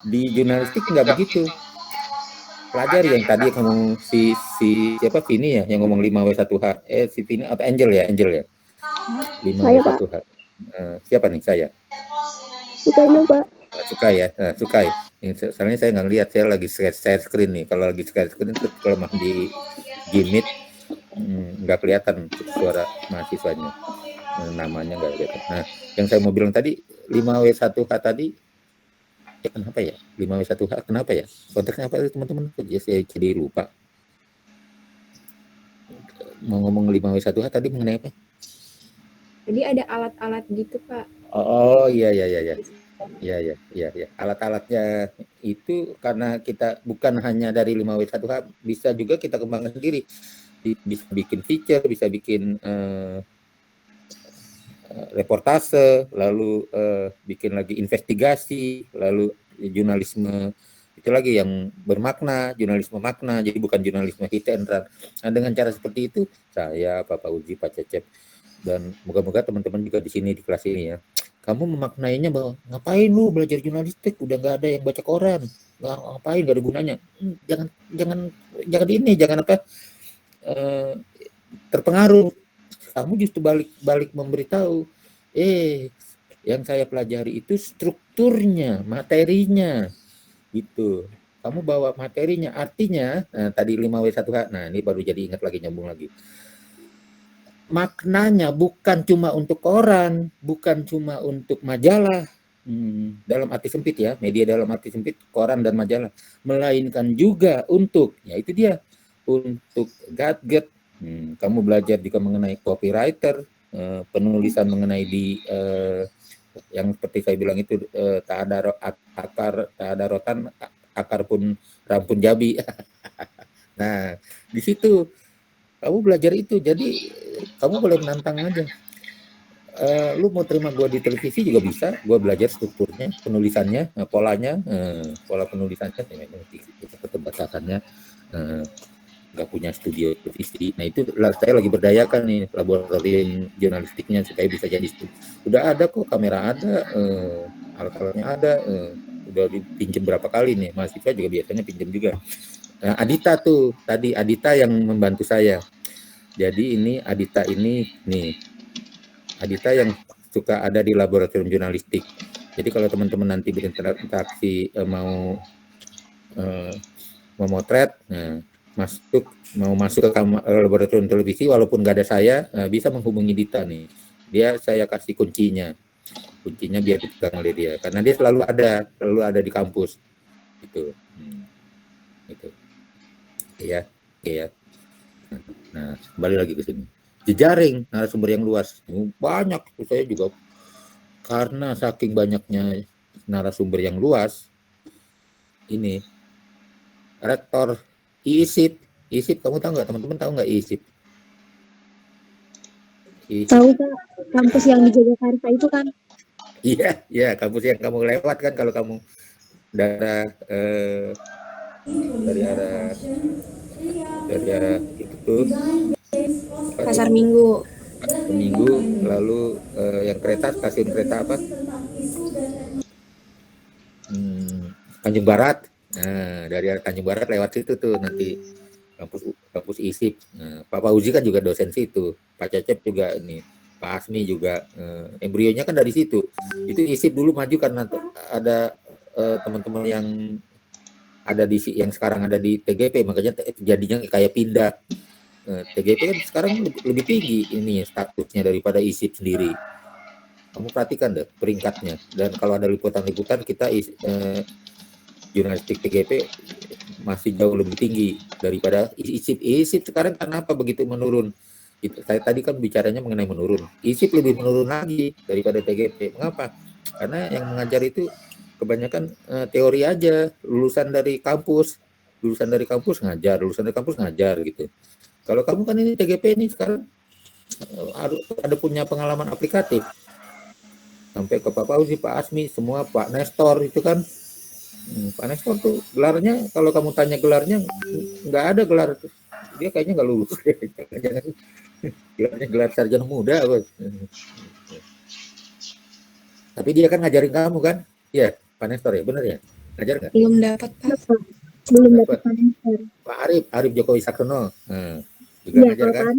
Di jurnalistik nggak begitu. Pelajari yang tadi ngomong si siapa Vini ya, yang ngomong 5W1H. Si Vini apa Angel ya, Angel ya. Saya, Pak. 5W1H. Siapa nih saya? Sukainu, Pak. Suka ya, Sukai. Soalnya saya nggak lihat, saya lagi share screen nih. Kalau lagi share screen itu kelemahan di Gmeet, nggak kelihatan suara mahasiswanya, namanya nggak kelihatan. Nah, yang saya mau bilang tadi 5W1H tadi, kenapa ya? 5W1H kenapa ya? Konteksnya apa itu teman-teman? Saya jadi lupa. Mau ngomong 5W1H tadi mengenai apa? Jadi ada alat-alat gitu, Pak. Oh iya. Iya. Alat-alatnya itu karena kita bukan hanya dari 5W1H, bisa juga kita kembangkan sendiri. Bisa bikin feature, bisa bikin reportase, lalu bikin lagi investigasi, lalu jurnalisme itu lagi yang bermakna, jurnalisme makna, jadi bukan jurnalisme hit and run. Nah, dengan cara seperti itu, saya, Pak Uji, Pak Cecep, dan moga-moga teman-teman juga di sini di kelas ini ya, kamu memaknainya bahwa ngapain lu belajar jurnalistik, udah nggak ada yang baca koran, ngapain, nggak ada gunanya. Jangan apa terpengaruh. Kamu justru balik memberitahu, yang saya pelajari itu strukturnya, materinya, gitu. Kamu bawa materinya, artinya, tadi 5W1H, nah ini baru jadi ingat lagi, nyambung lagi. Maknanya bukan cuma untuk koran, bukan cuma untuk majalah, dalam arti sempit ya, media dalam arti sempit, koran dan majalah, melainkan juga untuk, ya itu dia, untuk gadget. Kamu belajar juga mengenai copywriter, penulisan mengenai di yang seperti saya bilang itu, tak ada rotan, akar pun rampun jabi. Nah, di situ kamu belajar itu, jadi kamu boleh menantang aja. Lu mau terima gue di televisi juga bisa, gue belajar strukturnya, penulisannya, polanya, pola penulisannya, keterbatasannya, nggak punya studio televisi. Nah itu saya lagi berdayakan nih laboratorium jurnalistiknya supaya bisa jadi udah ada kok, kamera ada, alat-alatnya ada, udah dipinjem berapa kali nih, mahasiswa juga biasanya pinjem juga. Nah, Adita tuh tadi, Adita yang membantu saya. Jadi ini Adita ini nih, Adita yang suka ada di laboratorium jurnalistik. Jadi kalau teman-teman nanti berinteraksi mau memotret, mau masuk ke laboratorium televisi, walaupun nggak ada saya, bisa menghubungi Dita nih. Saya kasih kuncinya biar dipegang oleh dia, karena dia selalu ada di kampus, gitu. Gitu. Ya. Nah, kembali lagi ke sini. Jejaring narasumber yang luas, banyak. Saya juga karena saking banyaknya narasumber yang luas, ini rektor ISIP, kamu tahu nggak, teman-teman tahu nggak ISIP? Tahu, Pak, kampus yang di Jagakarsa itu kan? Iya, kampus yang kamu lewat kan kalau kamu dari arah itu Pasar Minggu. Lalu yang kereta, stasiun kereta apa? Tanjung Barat. Nah, dari arah Tanjung Barat lewat situ tuh nanti kampus ISIP. Nah, Pak Uzi kan juga dosen situ. Pak Cecep juga ini. Pak Asmi juga, embrionya kan dari situ. Itu ISIP dulu maju karena ada teman-teman yang ada yang sekarang ada di TGP, makanya jadinya kayak pindah. TGP kan sekarang lebih tinggi ini statusnya daripada ISIP sendiri. Kamu perhatikan deh peringkatnya. Dan kalau ada liputan-liputan, kita jurnalistik TGP masih jauh lebih tinggi daripada ISIP. ISIP sekarang kenapa begitu menurun? Saya tadi kan bicaranya mengenai menurun. ISIP lebih menurun lagi daripada TGP. Mengapa? Karena yang mengajar itu kebanyakan teori aja, lulusan dari kampus ngajar gitu. Kalau kamu kan ini TGP ini sekarang ada punya pengalaman aplikatif. Sampai ke Pak Fauzi, Pak Asmi, semua, Pak Nestor itu kan. Pak Nestor tuh gelarnya, kalau kamu tanya gelarnya, nggak ada gelar. Dia kayaknya nggak lulus. Gelarnya gelar sarjana muda. Tapi dia kan ngajarin kamu kan? Iya, Pak Nestor ya, bener ya? Ngajar nggak? Belum dapat, Pak. Belum Dapat. dapat semester. Pak Arif Jokowi Saksono. Juga Iya, ngajar kalau kan? kan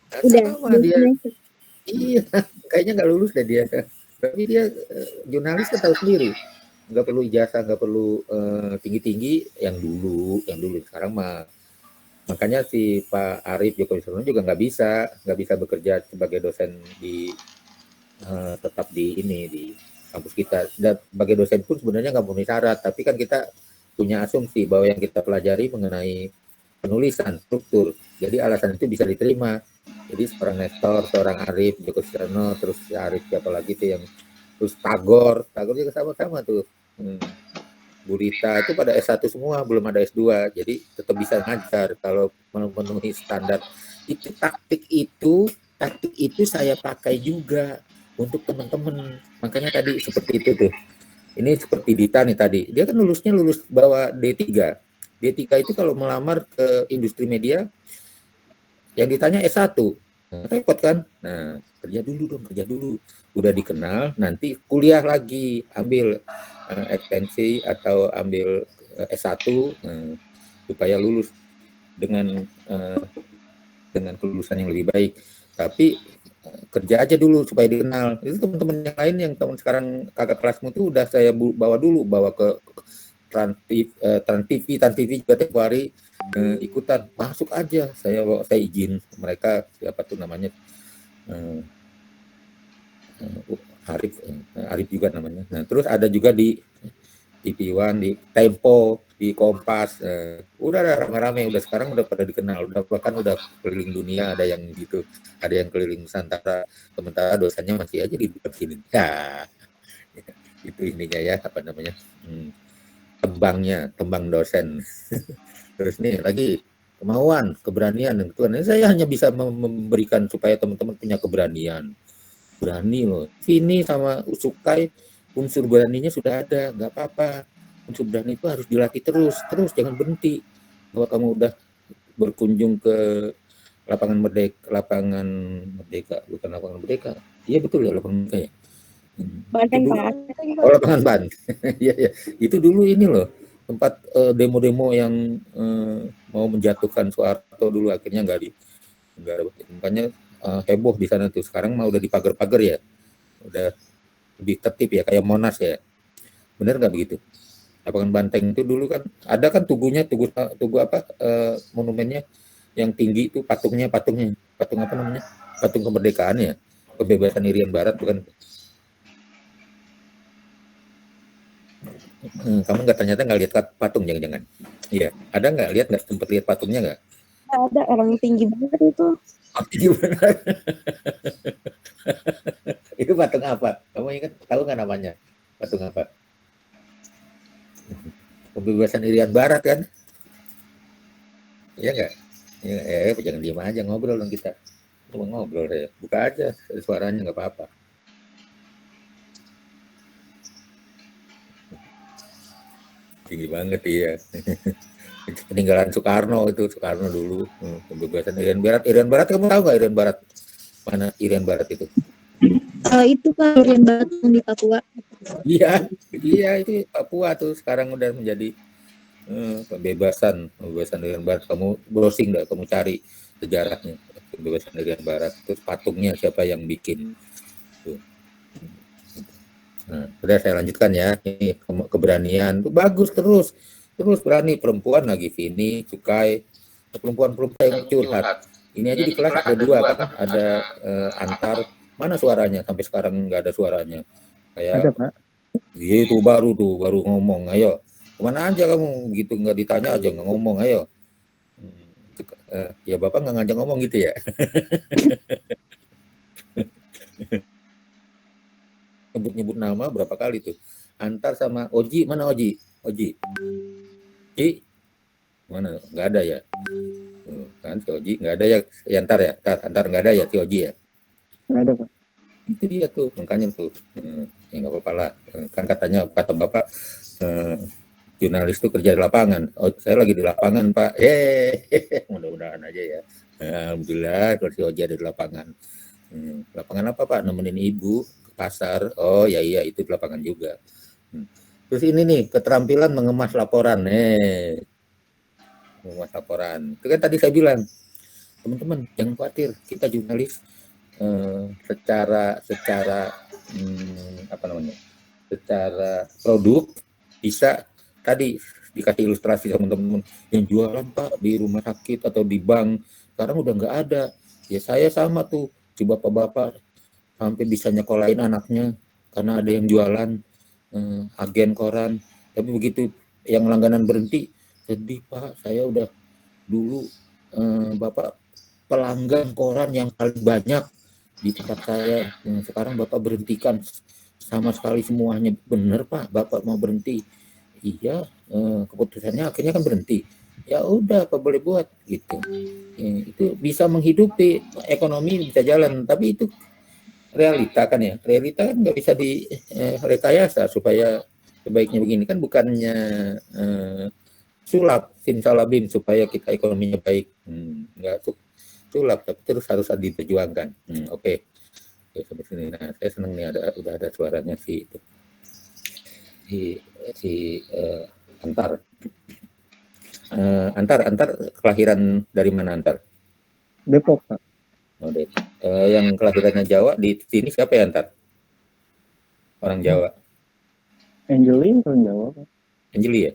Nah, udah sama 2 dia. semester. Iya, kayaknya nggak lulus deh dia. Tapi dia jurnalis kan tahu sendiri. Nggak perlu ijazah, nggak perlu tinggi-tinggi yang dulu. Sekarang mah makanya si Pak Arif Jokowi Saksono juga nggak bisa bekerja sebagai dosen di tetap di kampus kita. Dan sebagai dosen pun sebenarnya nggak memenuhi syarat, tapi kan kita punya asumsi bahwa yang kita pelajari mengenai penulisan, struktur. Jadi alasan itu bisa diterima. Jadi seorang Nestor, seorang Arif Joko Susano, terus si Arif siapa lagi tuh yang terus Tagor juga sama-sama tuh. Bu Rita itu pada S1 semua, belum ada S2. Jadi tetap bisa ngajar kalau memenuhi standar. Taktik itu saya pakai juga untuk teman-teman. Makanya tadi seperti itu tuh. Ini seperti Dita nih tadi. Dia kan lulus bawa D3. D3 itu kalau melamar ke industri media yang ditanya S1. Repot kan? Nah, kerja dulu. Udah dikenal, nanti kuliah lagi, ambil ekstensi atau ambil S1 supaya lulus dengan kelulusan yang lebih baik. Tapi kerja aja dulu supaya dikenal. Itu teman-teman yang lain yang teman sekarang kakak kelasmu tuh udah saya bawa ke Trans TV juga tiap hari ikutan, masuk aja. Saya izin mereka, siapa tuh namanya, Arif juga namanya. Nah, terus ada juga di TV One, di Tempo, di Kompas, udah rame-rame, udah sekarang udah pada dikenal, bahkan udah keliling dunia, ada yang gitu, ada yang keliling Nusantara, sementara dosennya masih aja di dekat sini. Ya, itu ininya ya, apa namanya, tembang dosen. Terus nih lagi kemauan, keberanian, dan Tuhan. Saya hanya bisa memberikan supaya teman-teman punya keberanian, berani loh. Vini sama Usukai unsur beraninya sudah ada, nggak apa-apa. Unsur berani itu harus dilatih terus jangan berhenti. Kalau kamu udah berkunjung ke lapangan Merdeka, bukan lapangan Merdeka. Iya betul ya, lapangan Merdeka ya. Banteng, Pak. Oh, lapangan Ban. Iya ya. Itu dulu ini loh, tempat demo-demo yang mau menjatuhkan Soeharto dulu, akhirnya nggak ada. Makanya heboh di sana tuh. Sekarang mah udah dipagar-pagar ya. Udah lebih tertib ya, kayak Monas ya. Bener nggak begitu? Lapangan Banteng itu dulu kan ada kan tugu apa monumennya yang tinggi itu, patung apa namanya, patung kemerdekaan ya, kebebasan Irian Barat bukan. Kamu ternyata nggak lihat patung, jangan-jangan. Iya, ada nggak lihat, nggak sempat lihat patungnya nggak? Ada orang tinggi banget itu. Gimana? Itu patung apa? Kamu ingat, tahu nggak namanya? Patung apa? Kebebasan Irian Barat kan? Iya nggak? Ya, jangan diam aja, ngobrol dong kita. Cuma ngobrol ya. Buka aja suaranya, nggak apa-apa. Tinggi banget iya. Peninggalan Soekarno dulu. Kebebasan Irian Barat kamu tahu nggak Irian Barat? Mana Irian Barat itu? Itu kan Irian Barat yang di Papua. Iya itu Papua tuh sekarang udah menjadi kebebasan Irian Barat. Kamu browsing dah, kamu cari sejarahnya kebebasan Irian Barat. Terus patungnya siapa yang bikin? Tuh. Nah, udah saya lanjutkan ya. Ini keberanian itu bagus, terus berani. Perempuan lagi Vini, Cukai, perempuan yang curhat. Ini aja di kelas ada 2 kan, ada Antar. Mana suaranya? Sampai sekarang nggak ada suaranya. Kayak ada, Pak. Itu baru ngomong. Ayo, kemana aja kamu? Gitu nggak ditanya aja nggak ngomong. Ayo. Ya Bapak nggak ngajak ngomong gitu ya. Nyebut nama berapa kali tuh. Antar sama Oji, mana Oji? Oji mana? Nggak ada ya. Kan si Oji nggak ada ya. Antar nggak ada ya si Oji ya. Nggak ada Pak. Itu dia tuh, makanya tuh. Ya nggak apa-apa lah. Kan kata Bapak jurnalis itu kerja di lapangan. Oh, saya lagi di lapangan Pak. Mudah-mudahan aja ya. Alhamdulillah kalau si Oji ada di lapangan. Lapangan apa Pak? Nemenin ibu ke pasar. Oh ya iya, itu di lapangan juga. Terus ini nih, keterampilan mengemas laporan. Mengemas laporan. Itu kan tadi saya bilang, teman-teman jangan khawatir, kita jurnalis secara apa namanya? Secara produk bisa tadi dikasih ilustrasi sama teman-teman yang jualan Pak di rumah sakit atau di bank sekarang udah nggak ada. Ya saya sama tuh, coba bapak-bapak sampai bisa nyekolahin anaknya karena ada yang jualan agen koran. Tapi begitu yang langganan berhenti, sedih Pak, saya udah dulu Bapak pelanggan koran yang paling banyak di tempat saya. Sekarang Bapak berhentikan sama sekali semuanya. Bener Pak, Bapak mau berhenti? Iya, keputusannya akhirnya kan berhenti. Ya udah, apa boleh buat gitu. Itu bisa menghidupi, ekonomi bisa jalan, tapi itu realita kan ya. Realita kan nggak bisa direkayasa supaya sebaiknya begini kan, bukannya sulap simsalabim supaya kita ekonominya baik. Nggak sulap, tapi terus harus diperjuangkan. Oke. Sampai sini. Nah, saya senang nih udah ada suaranya si Antar. Antar kelahiran dari mana Antar? Depok, Pak. Oh, Depok. Yang kelahirannya Jawa di sini siapa ya Antar? Orang Jawa. Angelin orang Jawa, Pak. Anjeli ya?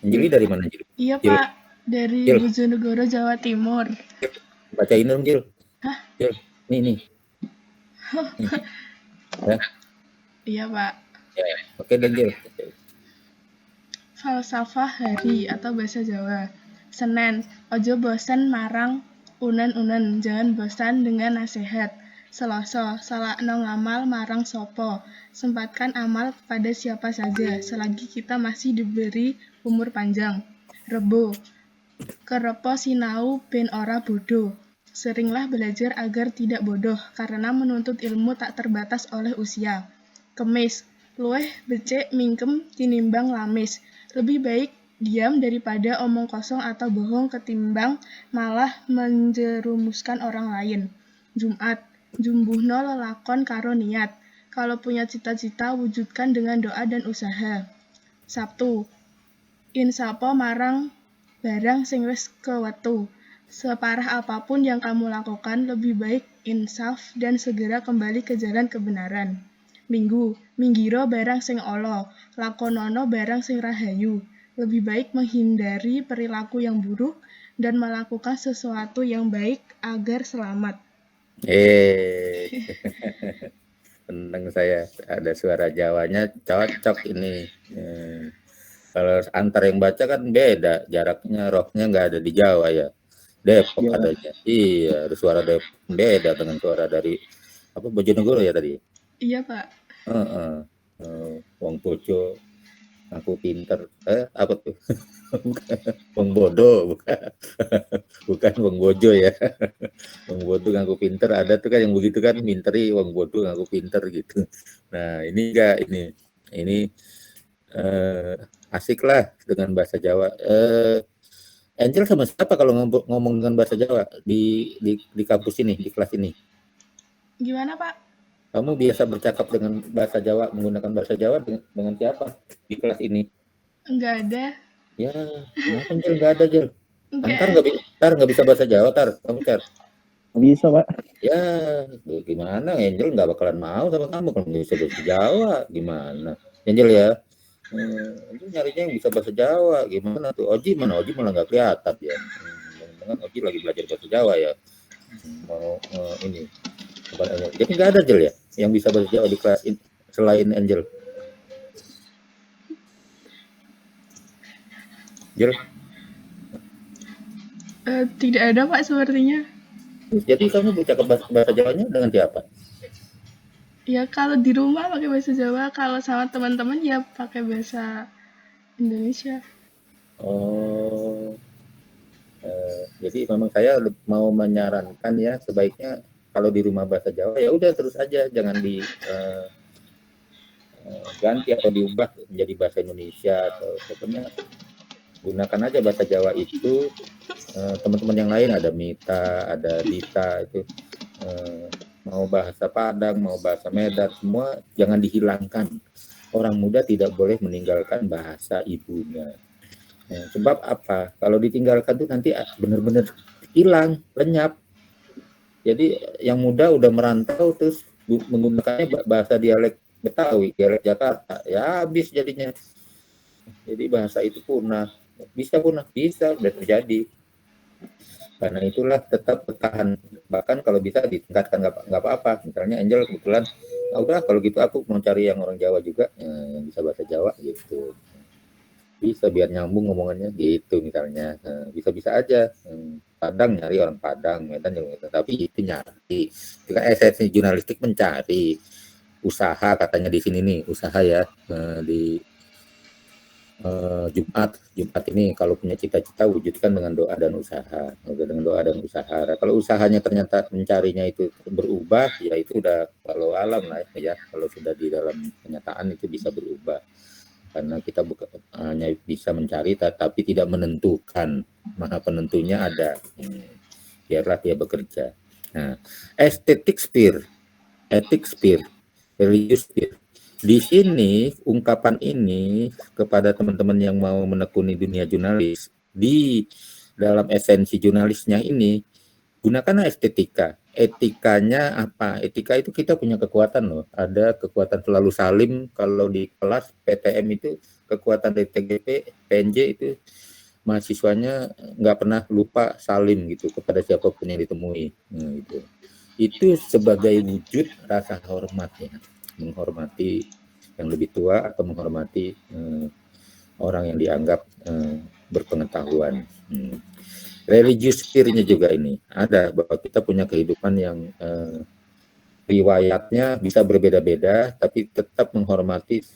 Anjeli dari mana Anjeli? Iya Jil. Pak, dari Jil. Bojonegoro, Jawa Timur. Bacain dong Jil. Hah? Jil, nih. Ya. Iya Pak. Ya. Oke dan Jil. Falsafah hari atau bahasa Jawa. Senen, ojo bosan marang unen-unen, jangan bosan dengan nasihat. Selasa, salakno ngamal marang sopo. Sempatkan amal kepada siapa saja, selagi kita masih diberi umur panjang. Rebo, kerepo sinau ben ora bodoh. Seringlah belajar agar tidak bodoh, karena menuntut ilmu tak terbatas oleh usia. Kemis, luweh becik mingkem tinimbang lamis. Lebih baik diam daripada omong kosong atau bohong ketimbang malah menjerumuskan orang lain. Jumat, jumbuhno lelakon karo niat. Kalau punya cita-cita, wujudkan dengan doa dan usaha. Sabtu, insapo marang barang sing wis kewetu. Separah apapun yang kamu lakukan, lebih baik insaf dan segera kembali ke jalan kebenaran. Minggu, minggiro barang sing ala, lakonono barang sing rahayu. Lebih baik menghindari perilaku yang buruk dan melakukan sesuatu yang baik agar selamat. Seneng saya ada suara Jawanya, cocok ini. Kalau Antar yang baca kan beda, jaraknya rohnya nggak ada di Jawa ya. Depok Iya. adanya. Iya, ada suara Depok beda dengan suara dari apa Bojonegoro ya tadi. Iya Pak. Wong Bojo aku pinter. Apa tuh? Wong bodoh bukan Wong Bojo ya. Wong bodoh ngaku pinter ada tuh kan yang begitu kan, minteri Wong bodoh ngaku pinter gitu. Nah ini enggak, ini asik lah dengan bahasa Jawa. Angel sama siapa kalau ngomong dengan bahasa Jawa di kampus ini, di kelas ini? Gimana Pak? Kamu biasa bercakap dengan bahasa Jawa, menggunakan bahasa Jawa dengan siapa di kelas ini? Enggak ada. Ya, kenapa Angel nggak ada Jel? Enggak. Tar nggak bisa bahasa Jawa, kamu Tar. Bisa, Pak. Ya, gimana Angel nggak bakalan mau sama kamu kalau nggak bisa bahasa Jawa, gimana? Angel ya, itu nyarinya yang bisa bahasa Jawa, gimana tuh? Oji mana? Oji malah nggak kelihatan ya. Jangan Oji lagi belajar bahasa Jawa ya. Mau ini. Jadi nggak ada Angel ya yang bisa bahasa Jawa di kelas ini selain Angel. Angel? Tidak ada Pak sepertinya. Jadi kamu bercakap bahasa Jawanya dengan siapa? Ya kalau di rumah pakai bahasa Jawa, kalau sama teman-teman ya pakai bahasa Indonesia. Oh, jadi memang saya mau menyarankan ya sebaiknya kalau di rumah bahasa Jawa ya udah terus aja, jangan ganti atau diubah menjadi bahasa Indonesia atau pokoknya gunakan aja bahasa Jawa itu. Teman-teman yang lain ada Mita, ada Dita itu mau bahasa Padang, mau bahasa Medan, semua jangan dihilangkan. orang muda tidak boleh meninggalkan bahasa ibunya. Nah, sebab apa? Kalau ditinggalkan tuh nanti benar-benar hilang, lenyap. Jadi yang muda udah merantau terus menggunakannya bahasa dialek Betawi, dialek Jakarta, ya habis jadinya. Jadi bahasa itu punah, bisa, udah terjadi. Karena itulah tetap bertahan, bahkan kalau bisa ditingkatkan nggak apa-apa. Misalnya Angel kebetulan, udah kalau gitu aku mau cari yang orang Jawa juga, yang bisa bahasa Jawa gitu. Bisa biar nyambung ngomongannya gitu misalnya. Bisa-bisa aja. Padang nyari orang Padang, Medan gitu. Tapi itu nyari. Itu kan esensi jurnalistik, mencari usaha, katanya di sini nih, usaha ya, di Jumat ini kalau punya cita-cita wujudkan dengan doa dan usaha. Dengan doa dan usaha. Kalau usahanya ternyata mencarinya itu berubah, ya itu udah kalau alam lah ya. Kalau sudah di dalam kenyataan itu bisa berubah. Karena kita bukan hanya bisa mencari tapi tidak menentukan. Maha penentunya ada. Biarlah dia bekerja. Nah, estetik sphere, etik sphere, religious sphere. Di sini ungkapan ini kepada teman-teman yang mau menekuni dunia jurnalis, di dalam esensi jurnalisnya ini gunakan estetika. Etikanya apa? Etika itu kita punya kekuatan loh. Ada kekuatan selalu salim. Kalau di kelas PTM itu kekuatan dari TGP, PNJ itu mahasiswanya nggak pernah lupa salim gitu kepada siapapun yang ditemui. Nah, itu sebagai wujud rasa hormatnya, menghormati yang lebih tua atau menghormati orang yang dianggap berpengetahuan. Religious sphere-nya juga ini ada, bahwa kita punya kehidupan yang riwayatnya bisa berbeda-beda, tapi tetap menghormati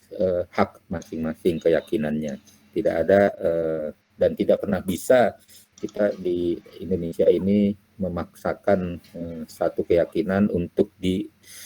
hak masing-masing keyakinannya. Tidak ada dan tidak pernah bisa kita di Indonesia ini memaksakan satu keyakinan untuk